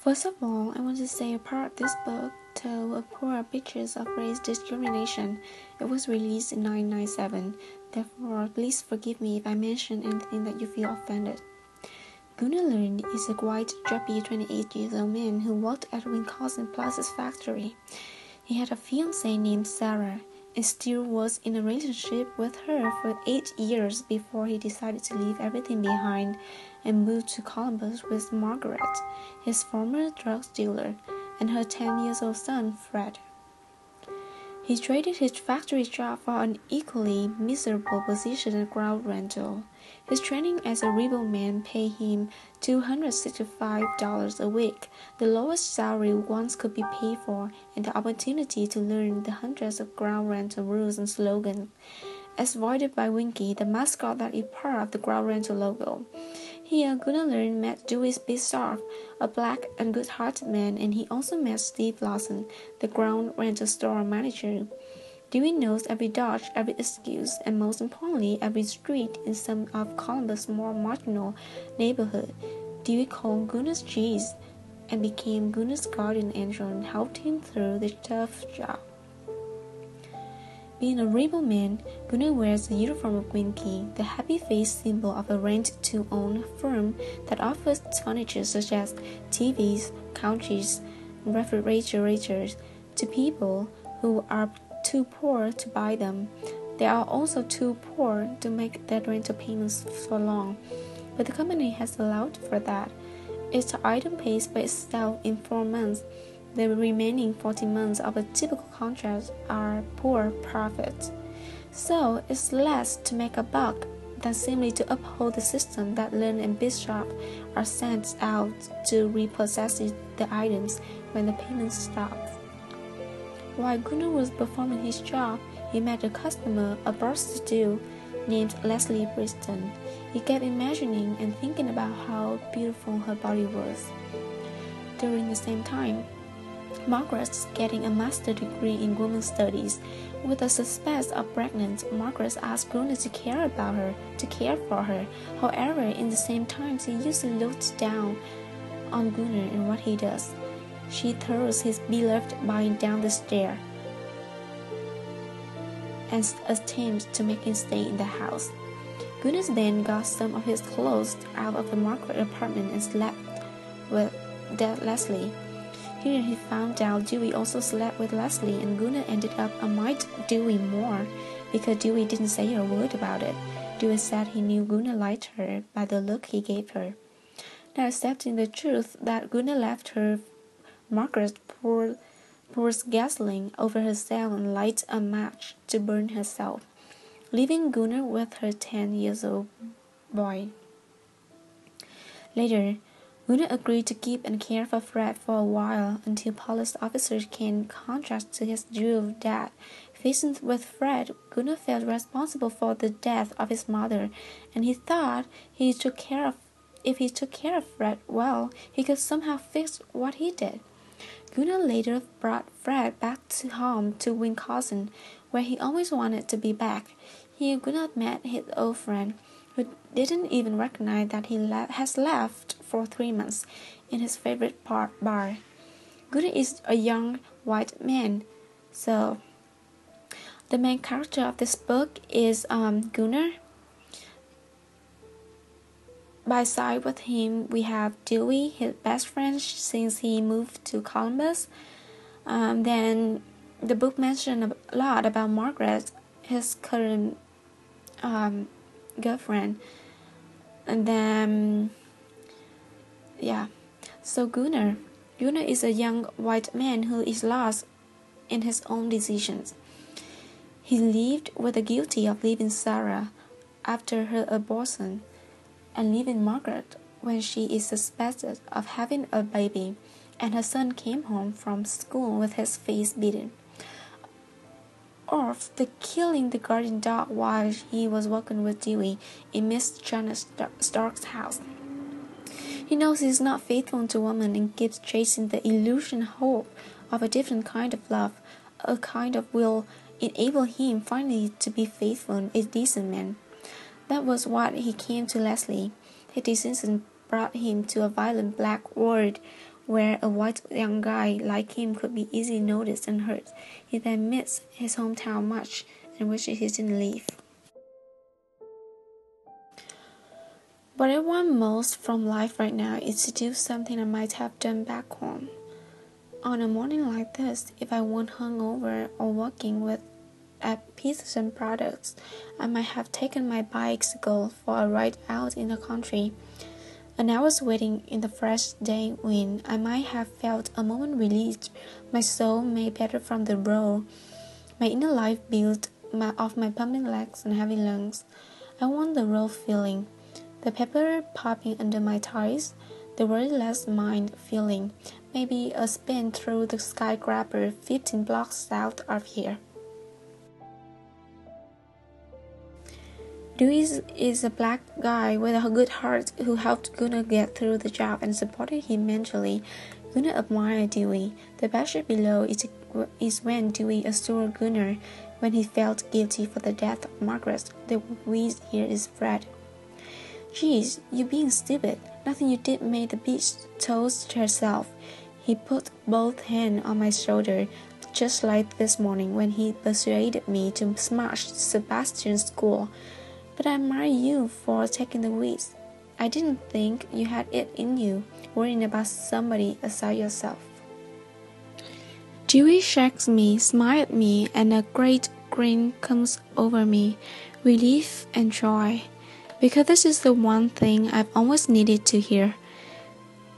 First of all, I want to say a part of this book told a poor pictures of race discrimination. It was released in 1997. Therefore, please forgive me if I mention anything that you feel offended. Gunnar Lund is a white, chubby, 28-year-old man who worked at Wisconsin Plaza's factory. He had a fiancée named Sarah and still was in a relationship with her for 8 years before he decided to leave everything behind and moved to Columbus with Margaret, his former drug dealer, and her 10-year-old son, Fred. He traded his factory job for an equally miserable position at ground rental. His training as a riverman paid him $265 a week, the lowest salary one could be paid for, and the opportunity to learn the hundreds of ground rental rules and slogans, as voiced by Winky, the mascot that is part of the ground rental logo. Here, Gunnar Lund met Dewey Bischoff, a black and good-hearted man, and he also met Steve Lawson, the ground rental store manager. Dewey knows every dodge, every excuse, and most importantly, every street in some of Columbus' more marginal neighborhood. Dewey called Gunnar's cheese and became Gunnar's guardian angel and helped him through the tough job. Being a rebel man, Gunnar wears the uniform of Winky, the happy-faced symbol of a rent-to-own firm that offers furniture such as TVs, couches, and refrigerators to people who are too poor to buy them. They are also too poor to make their rental payments for long, but the company has allowed for that. Its item pays for itself in 4 months. The remaining 14 months of a typical contract are poor profits. So it's less to make a buck than simply to uphold the system that Lund and Bishop are sent out to repossess the items when the payment stops. While Gunnar was performing his job, he met a customer, a prostitute named Leslie Briston. He kept imagining and thinking about how beautiful her body was. During the same time, Margaret's getting a master's degree in women's studies. With the suspect of pregnant, Margaret asked Gunnar to care about her, to care for her. However, in the same time, she usually looks down on Gunnar and what he does. She throws his beloved body down the stair and attempts to make him stay in the house. Gunnar then got some of his clothes out of the Margaret apartment and slept with Leslie. Here he found out Dewey also slept with Leslie, and Gunnar ended up annoyed Dewey more because Dewey didn't say a word about it. Dewey said he knew Gunnar liked her by the look he gave her. Now accepting the truth that Gunnar left her, Margaret pours gasoline over herself and lights a match to burn herself, leaving Gunnar with her 10-year-old boy. Later, Gunnar agreed to keep and care for Fred for a while until police officers came contrast to his Jewish dad. Facing with Fred, Gunnar felt responsible for the death of his mother, and he thought if he took care of Fred well, he could somehow fix what he did. Gunnar later brought Fred back home to Wisconsin, where he always wanted to be back. Here Gunnar met his old friend, who didn't even recognize that he has left for 3 months in his favorite bar. Gunnar is a young white man, so the main character of this book is Gunnar. By side with him, we have Dewey, his best friend since he moved to Columbus. Then the book mentioned a lot about Margaret, his current girlfriend. And then, so Gunnar is a young white man who is lost in his own decisions. He lived with the guilty of leaving Sarah after her abortion and leaving Margaret when she is suspected of having a baby, and her son came home from school with his face beaten. Or the killing the guardian dog while he was working with Dewey in Miss Jana Stark's house. He knows he is not faithful to women and keeps chasing the illusion hope of a different kind of love, a kind of will enable him finally to be faithful and a decent man. That was what he came to Leslie. His decision brought him to a violent black world where a white young guy like him could be easily noticed and heard. He then missed his hometown much and wishes he didn't leave. What I want most from life right now is to do something I might have done back home. On a morning like this, if I weren't hungover or working with Peterson products, I might have taken my bicycle for a ride out in the country. An hour's waiting in the fresh day wind, I might have felt a moment released, my soul made better from the road, my inner life built of my pumping legs and heavy lungs. I want the road feeling, the pepper popping under my thighs, the worthless mind feeling, maybe a spin through the skyscraper 15 blocks south of here. Dewey is a black guy with a good heart who helped Gunnar get through the job and supported him mentally. Gunnar admired Dewey. The picture below is when Dewey assured Gunnar when he felt guilty for the death of Margaret. The we here is Fred. Geez, you being stupid. Nothing you did made the bitch toast herself. He put both hands on my shoulder, just like this morning when he persuaded me to smash Sebastian's school. But I admire you for taking the risk. I didn't think you had it in you, worrying about somebody aside yourself. Dewey shakes me, smiles at me, and a great grin comes over me, relief and joy. Because this is the one thing I've always needed to hear,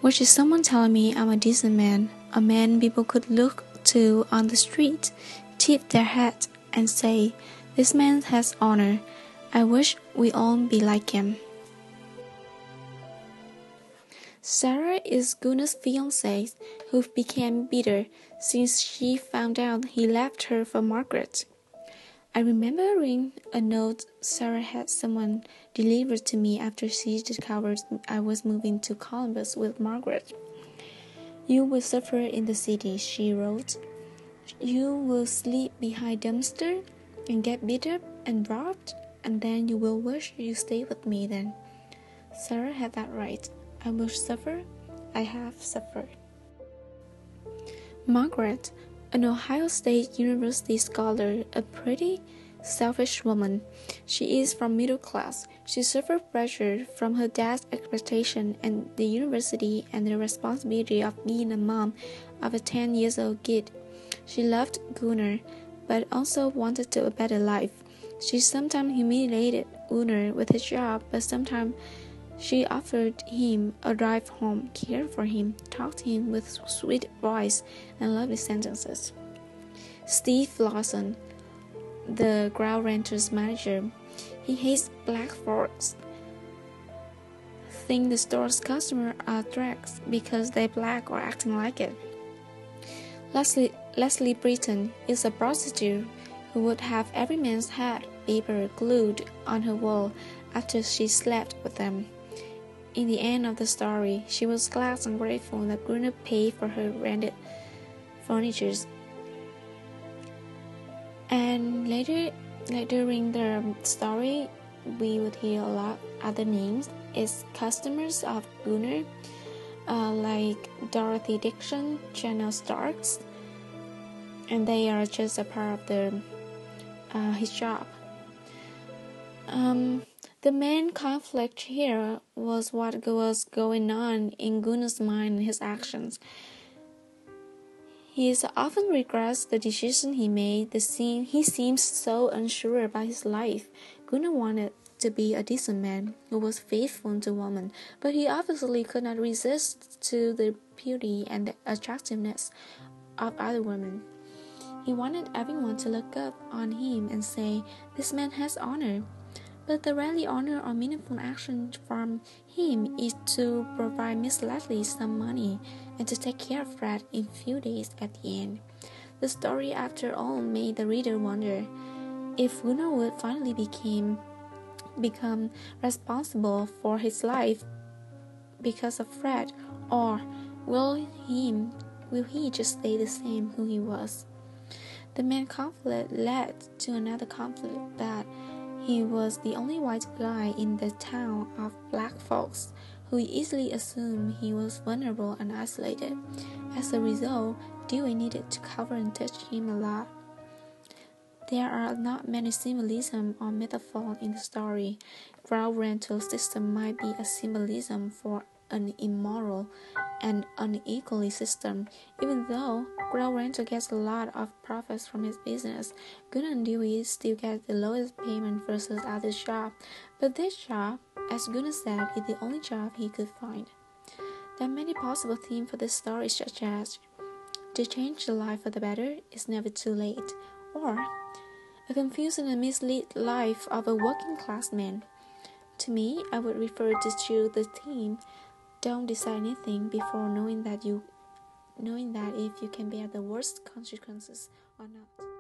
which is someone telling me I'm a decent man, a man people could look to on the street, tip their hat, and say, "This man has honor. I wish we all be like him." Sarah is Gunnar's fiancée, who became bitter since she found out he left her for Margaret. I remember reading a note Sarah had someone delivered to me after she discovered I was moving to Columbus with Margaret. "You will suffer in the city," she wrote. "You will sleep behind dumpster and get beat up and robbed, and then you will wish you stayed with me then." Sarah had that right. I will suffer. I have suffered. Margaret, an Ohio State University scholar, a pretty, selfish woman. She is from middle class. She suffered pressure from her dad's expectation and the university and the responsibility of being a mom of a 10-year-old kid. She loved Gunnar, but also wanted a better life. She sometimes humiliated Gunnar with his job, but sometimes she offered him a drive home, cared for him, talked to him with sweet voice and lovely sentences. Steve Lawson, the ground renter's manager, he hates black folks. Think the store's customers are drags because they're black or acting like it. Leslie Britton is a prostitute who would have every man's hat paper glued on her wall after she slept with them. In the end of the story, she was glad and grateful that Gunnar paid for her rented furniture. And later in the story, we would hear a lot other names. It's customers of Gunnar, like Dorothy Dixon, Janelle Starks, and they are just a part of his job. The main conflict here was what was going on in Gunnar's mind and his actions. He often regrets the decision he made. He seems so unsure about his life. Gunnar wanted to be a decent man who was faithful to women, but he obviously could not resist to the beauty and the attractiveness of other women. He wanted everyone to look up on him and say, "This man has honor." But the rarely honor or meaningful action from him is to provide Miss Leslie some money and to take care of Fred in few days at the end. The story, after all, made the reader wonder if Gunnar would finally become responsible for his life because of Fred, or will he just stay the same who he was? The main conflict led to another conflict that he was the only white guy in the town of black folks who easily assumed he was vulnerable and isolated. As a result, Dewey needed to cover and touch him a lot. There are not many symbolism or metaphor in the story. Ground rental system might be a symbolism for an immoral and unequal system. Even though ground rental gets a lot of profits from his business, Gunnar and Dewey still get the lowest payment versus other job. But this job, as Gunnar said, is the only job he could find. There are many possible themes for this story, such as to change the life for the better is never too late, or a confusing and mislead life of a working class man. To me, I would refer to the theme, don't decide anything before knowing that if you can bear the worst consequences or not.